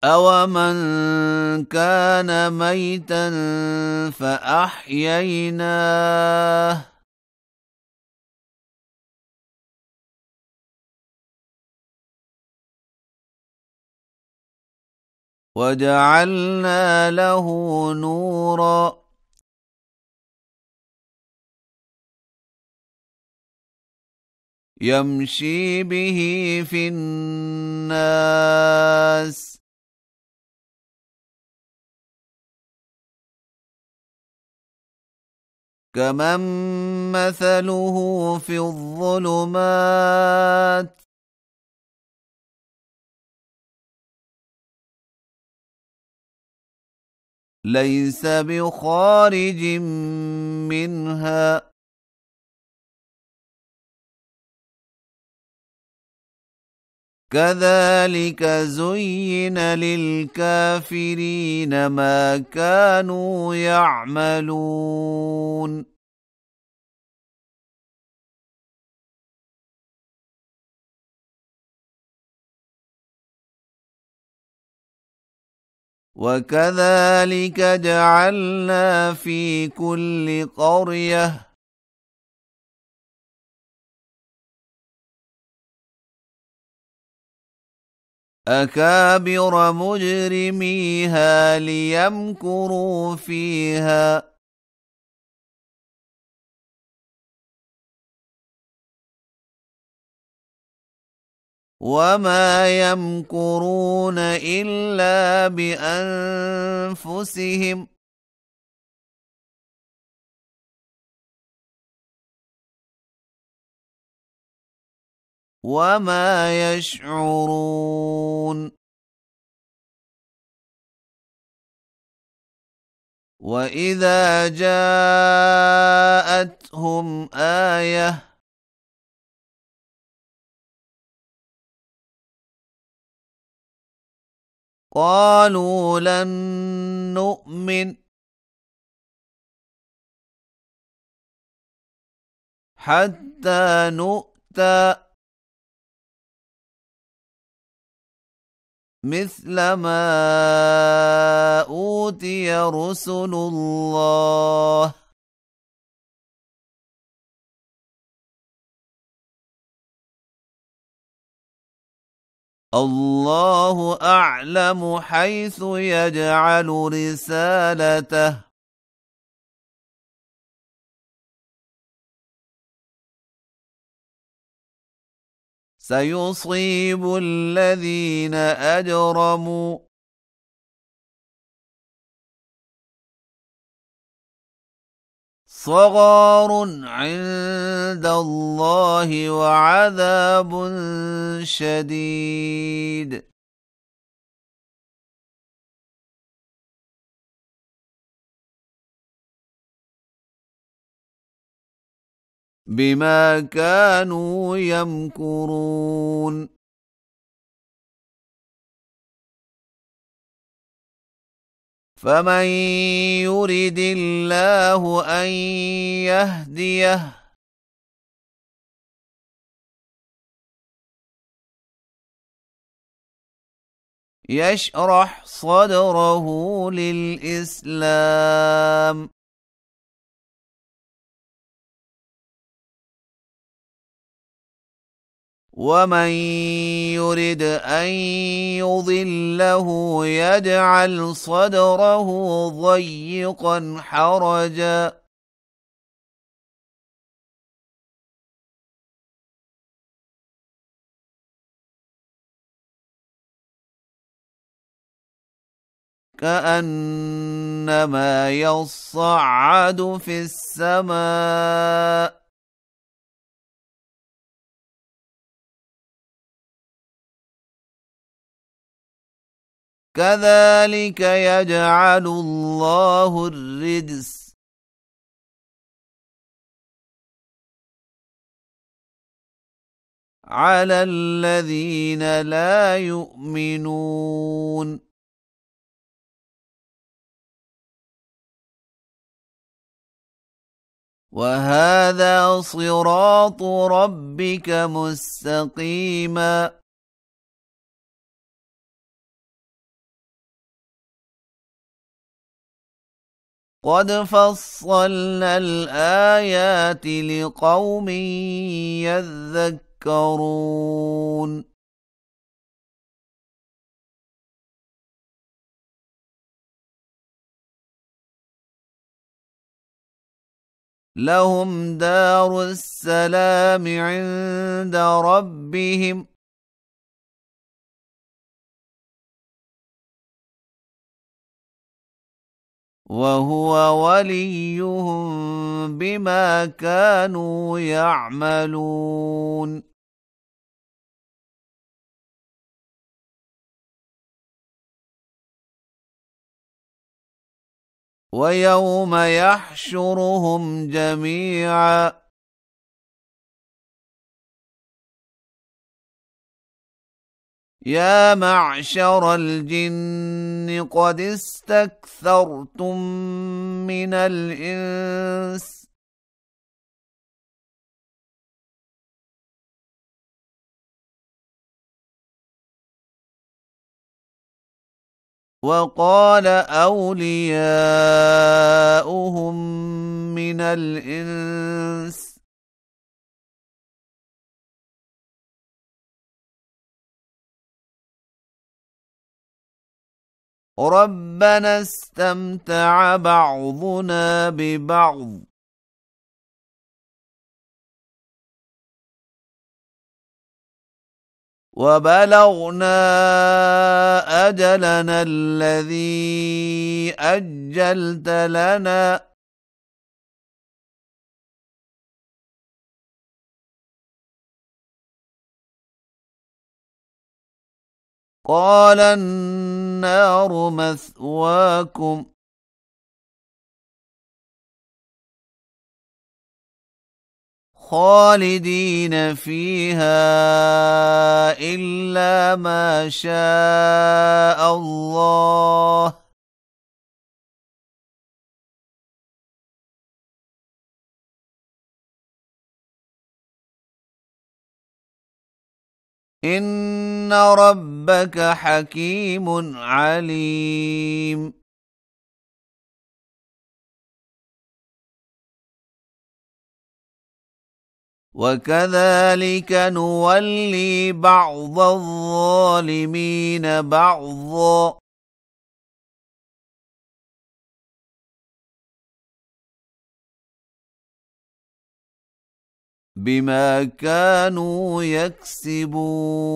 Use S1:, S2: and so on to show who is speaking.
S1: أَوَمَن كَانَ مَيْتًا فَأَحْيَيْنَاهُ وَجَعَلْنَا لَهُ نُورًا يَمْشِي بِهِ فِي النَّاسِ كَمَن مَّثَلُهُ فِي الظُّلُمَاتِ لَيْسَ بِخَارِجٍ مِّنْهَا كَذَلِكَ زُيِّنَ لِلْكَافِرِينَ مَا كَانُوا يَعْمَلُونَ وَكَذَلِكَ جَعَلْنَا فِي كُلِّ قَرْيَةٍ أَكَابِرَ مُجْرِمِيهَا لِيَمْكُرُوا فِيهَا وَمَا يَمْكُرُونَ إِلَّا بِأَنفُسِهِمْ وَمَا يَشْعُرُونَ وَإِذَا جَاءَتْهُمْ آيَةٌ قَالُوا لَن نُّؤْمِنَ حَتَّىٰ نُؤْتَىٰ مِثْلَ مَا أُوتِيَ رُسُلُ اللَّهِ اللَّهُ أَعْلَمُ حَيْثُ يَجْعَلُ رِسَالَتَهُ سَيُصِيبُ الَّذِينَ أَجْرَمُوا صَغَارٌ عِندَ اللَّهِ وَعَذَابٌ شَدِيدٌ بِمَا كَانُوا يَمْكُرُونَ فَمَن يُرِدِ اللَّهُ أَن يَهْدِيَهُ يشرح صدره للإسلام ومن يرد أن يضله يجعل صدره ضيقا حرجا كأنما يصعد في السماء كذلك يجعل الله الرجس على الذين لا يؤمنون وهذا صراط ربك مستقيما قد فصلنا الآيات لقوم يذكرون لهم دار السلام عند ربهم وهو وليهم بما كانوا يعملون ويوم يحشرهم جميعا يا معشر الجن قد استكثرتم من الإنس وقال أولياؤهم من الإنس ربنا استمتع بعضنا ببعض وبلغنا أجلنا الذي أجلت لنا قال النار مثواكم خالدين فيها إلا ما شاء الله إن ربك حكيم عليم وكذلك نولي بعض الظالمين بعضا بما كانوا يكسبون